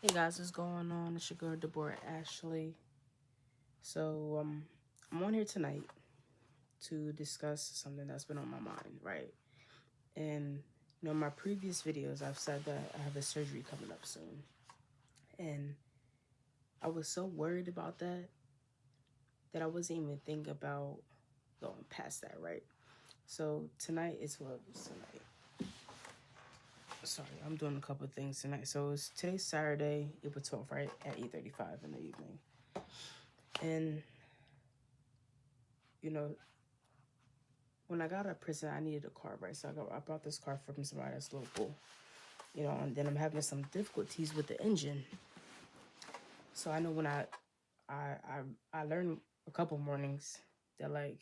Hey guys, what's going on? It's your girl Deborah Ashley. So I'm on here tonight to discuss something that's been on my mind, right? And my previous videos I've said that I have a surgery coming up soon. And I was so worried about that I wasn't even thinking about going past that, right? So tonight is what was tonight. Sorry, I'm doing a couple of things tonight. So today's Saturday, April 12th, right? At 8:35 in the evening. And you know, when I got out of prison, I needed a car, right? So I brought this car from somebody that's local, and then I'm having some difficulties with the engine. So I know when I, I learned a couple mornings that, like,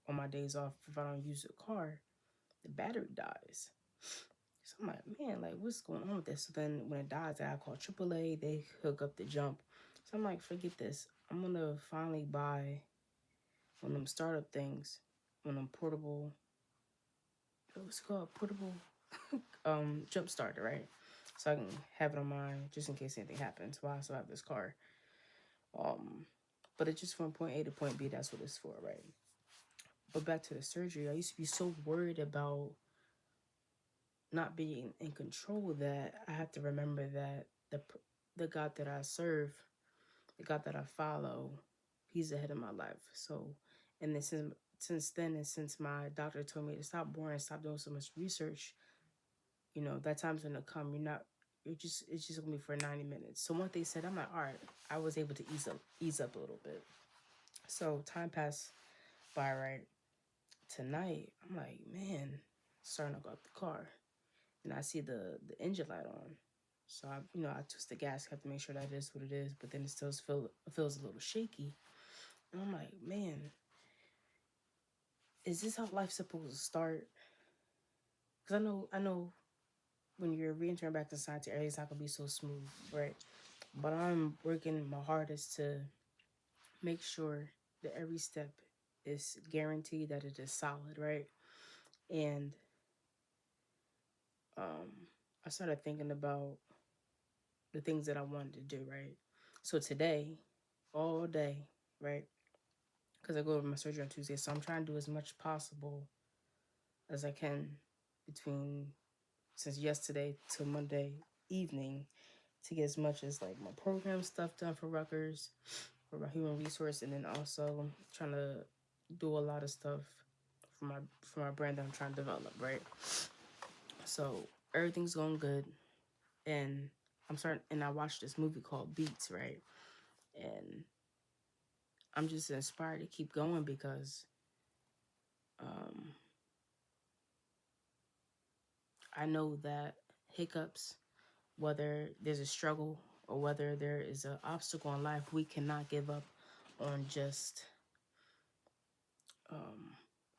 on my days off, if I don't use the car, the battery dies. So I'm like, man, like, what's going on with this? So then when it dies, I call AAA, they hook up the jump. So I'm like, forget this. I'm going to finally buy one of them startup things, one of them portable, what's it called? Portable jump starter, right? So I can have it on mine just in case anything happens while I still have this car. But it's just from point A to point B. That's what it's for, right? But back to the surgery, I used to be so worried about not being in control that I have to remember that the God that I serve, the God that I follow, He's the head of my life. So, and then since then, and since my doctor told me to stop worrying, stop doing so much research, that time's gonna come. It's just gonna be for 90 minutes. So once they said, I'm like, all right, I was able to ease up a little bit. So time passed by, right? Tonight, I'm like, man, starting to go up the car. And I see the engine light on. So I twist the gas, have to make sure that is what it is, but then it still feels a little shaky. And I'm like, man, is this how life's supposed to start? Because I know when you're re-entering back to society, everything's not gonna be so smooth, right? But I'm working my hardest to make sure that every step is guaranteed, that it is solid, right? And I started thinking about the things that I wanted to do, right? So today, all day, right? Because I go over my surgery on Tuesday, so I'm trying to do as much possible as I can between since yesterday to Monday evening to get as much as like my program stuff done for Rutgers, for my human resource, and then also trying to do a lot of stuff for my brand that I'm trying to develop, right? So everything's going good, and I watched this movie called Beats, right? And I'm just inspired to keep going because um, I know that hiccups, whether there's a struggle or whether there is an obstacle in life, we cannot give up on just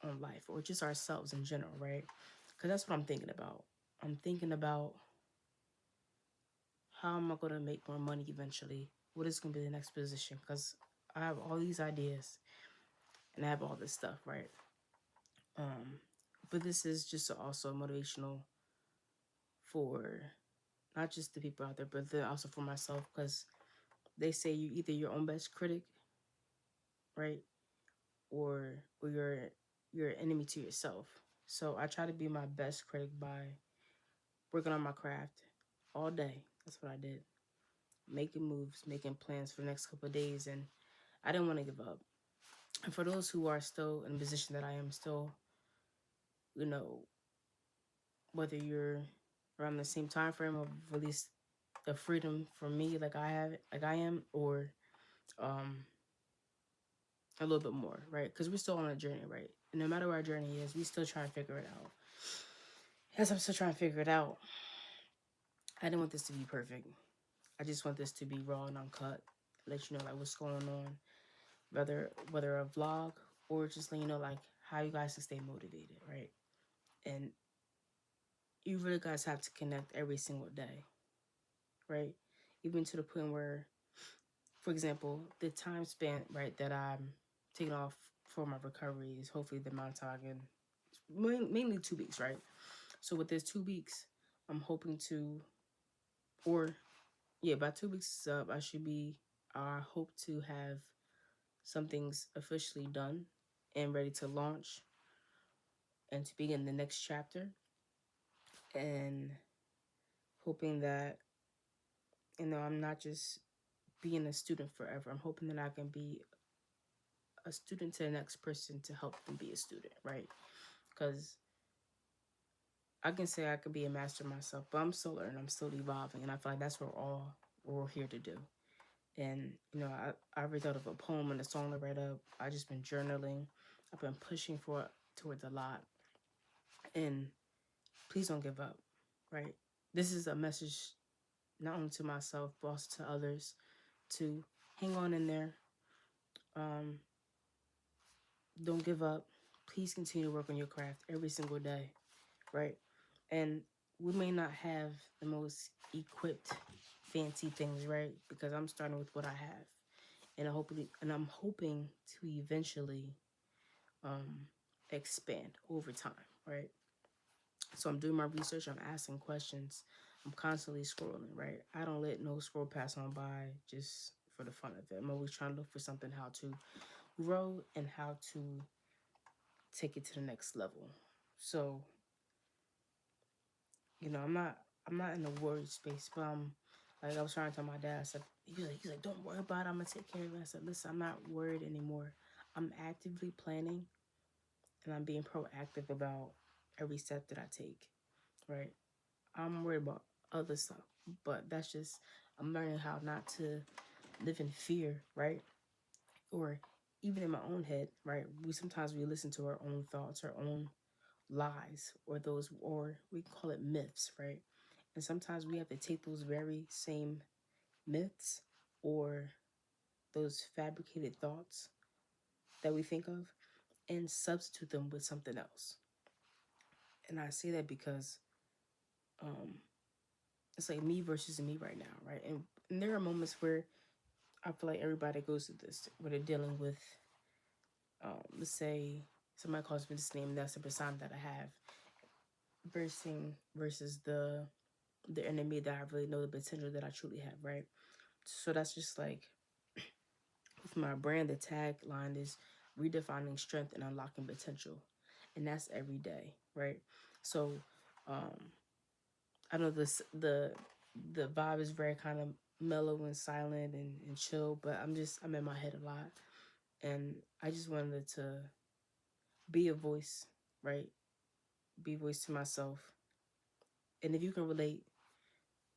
on life or just ourselves in general, right? Because that's what I'm thinking about. I'm thinking about how am I going to make more money eventually? What is going to be the next position? Because I have all these ideas and I have all this stuff, right? But this is just also motivational for not just the people out there, but then also for myself, because they say you either your own best critic, right? or you're an enemy to yourself. So I try to be my best critic by working on my craft all day. That's what I did. Making moves, making plans for the next couple of days, and I didn't want to give up. And for those who are still in the position that I am still, you know, whether you're around the same time frame of release the freedom for me like I have like I am, or um a little bit more, right? Because we're still on a journey, right? And no matter what our journey is, we still trying to figure it out. As I'm still trying to figure it out, I didn't want this to be perfect. I just want this to be raw and uncut. Let you know like what's going on, whether a vlog or just let you know like how you guys can stay motivated, right? And you really guys have to connect every single day, right? Even to the point where, for example, the time spent right that I'm taking off for my recovery is hopefully the amount of time I can, mainly 2 weeks, right? So with this 2 weeks, I'm hoping to, or yeah, by 2 weeks is up, I should be. I hope to have some things officially done and ready to launch and to begin the next chapter. And hoping that I'm not just being a student forever. I'm hoping that I can be a student to the next person to help them be a student, right? Because I can say I could be a master myself, but I'm still learning. I'm still evolving, and I feel like that's what we're here to do. And I read out of a poem and a song to write up. I just been journaling. I've been pushing for towards a lot, and please don't give up, right? This is a message not only to myself but also to others to hang on in there. Um, don't give up. Please continue to work on your craft every single day, right? And we may not have the most equipped, fancy things, right? Because I'm starting with what I have, and I'm hoping to eventually um, expand over time, right? So I'm doing my research. I'm asking questions. I'm constantly scrolling, right? I don't let no scroll pass on by just for the fun of it. I'm always trying to look for something how to grow and how to take it to the next level. So I'm not in the worry space, but like I was trying to tell my dad. I said he's like don't worry about it. I'm gonna take care of it. I said listen, I'm not worried anymore. I'm actively planning and I'm being proactive about every step that I take. Right. I'm worried about other stuff, but that's just I'm learning how not to live in fear. Right. Or even in my own head. Right. We listen to our own thoughts, our own lies, or we call it myths, right? And sometimes we have to take those very same myths or those fabricated thoughts that we think of and substitute them with something else. And I say that because um, it's like me versus me right now, right? And there are moments where I feel like everybody goes through this, where they're dealing with, let's say, somebody calls me this name, that's the persona that I have, versus the enemy that I really know the potential that I truly have, right? So that's just like with my brand, the tagline is redefining strength and unlocking potential. And that's every day, right? So I know the vibe is very kind of mellow and silent and chill, but I'm in my head a lot. And I just wanted to be a voice, right? Be a voice to myself. And if you can relate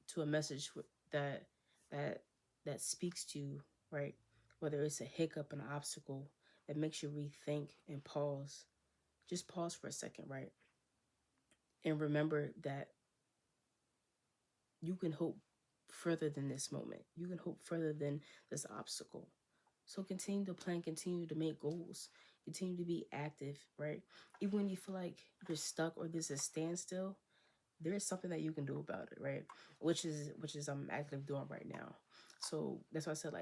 to a message that that that speaks to you, right? Whether it's a hiccup, an obstacle that makes you rethink and pause, just pause for a second, right? And remember that you can hope further than this moment. You can hope further than this obstacle. So continue to plan, continue to make goals, continue to be active, right? Even when you feel like you're stuck or there's a standstill, there is something that you can do about it, right? Which is I'm actively doing right now. So that's why I said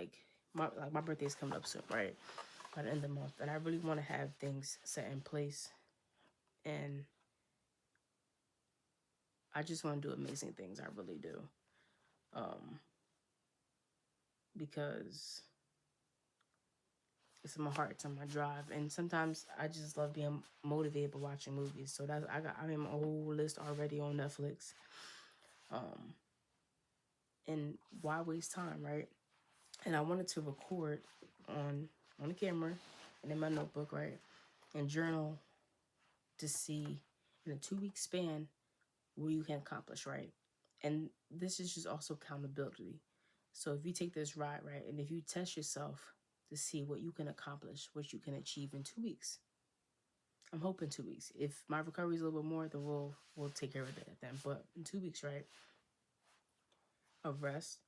my birthday is coming up soon, right? By the end of the month, and I really want to have things set in place, and I just want to do amazing things. I really do, um, because It's my heart, it's on my drive. And sometimes I just love being motivated by watching movies. So that's I mean my whole list already on Netflix. Um, and why waste time, right? And I wanted to record on the camera and in my notebook, right? And journal to see in a 2 week span what you can accomplish, right? And this is just also accountability. So if you take this ride, right, and if you test yourself to see what you can accomplish, what you can achieve in 2 weeks, I'm hoping 2 weeks. If my recovery is a little bit more, then we'll take care of that then. But in 2 weeks, right, of rest.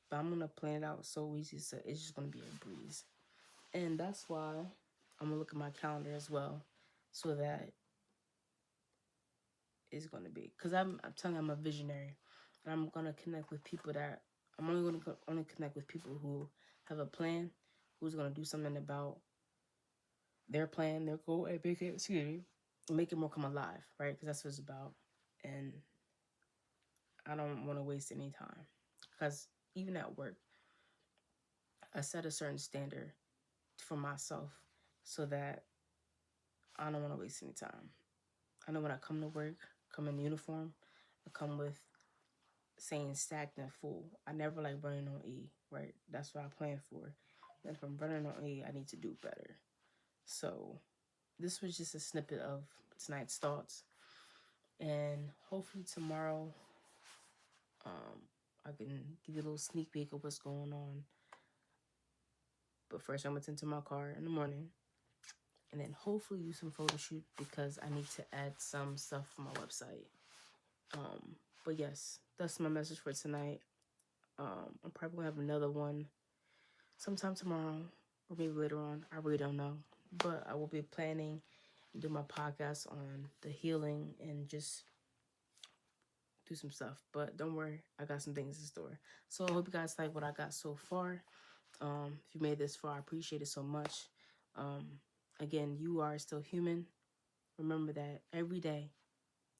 But I'm gonna plan it out so easy, so it's just gonna be a breeze. And that's why I'm gonna look at my calendar as well, so that it's gonna be. Cause I'm telling you, I'm a visionary, and I'm gonna connect with people that I'm only connect with people who have a plan, who's gonna do something about their plan, their goal, and make it more come alive, right? Because that's what it's about. And I don't want to waste any time, because even at work, I set a certain standard for myself so that I don't want to waste any time. I know when I come to work, come in uniform, I come with saying stagnant full. I never like running on E, right? That's what I plan for. And if I'm running on E, I need to do better. So this was just a snippet of tonight's thoughts. And hopefully tomorrow, I can give you a little sneak peek of what's going on. But first, I'm going to tend to my car in the morning. And then hopefully do some photo shoot because I need to add some stuff for my website. But yes, that's my message for tonight. I'm probably going to have another one sometime tomorrow or maybe later on. I really don't know. But I will be planning to do my podcast on the healing and just do some stuff. But don't worry, I got some things in store. So I hope you guys like what I got so far. If you made this far, I appreciate it so much. Again, you are still human. Remember that every day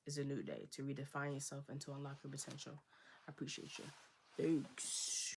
is a new day to redefine yourself and to unlock your potential. I appreciate you. Thanks.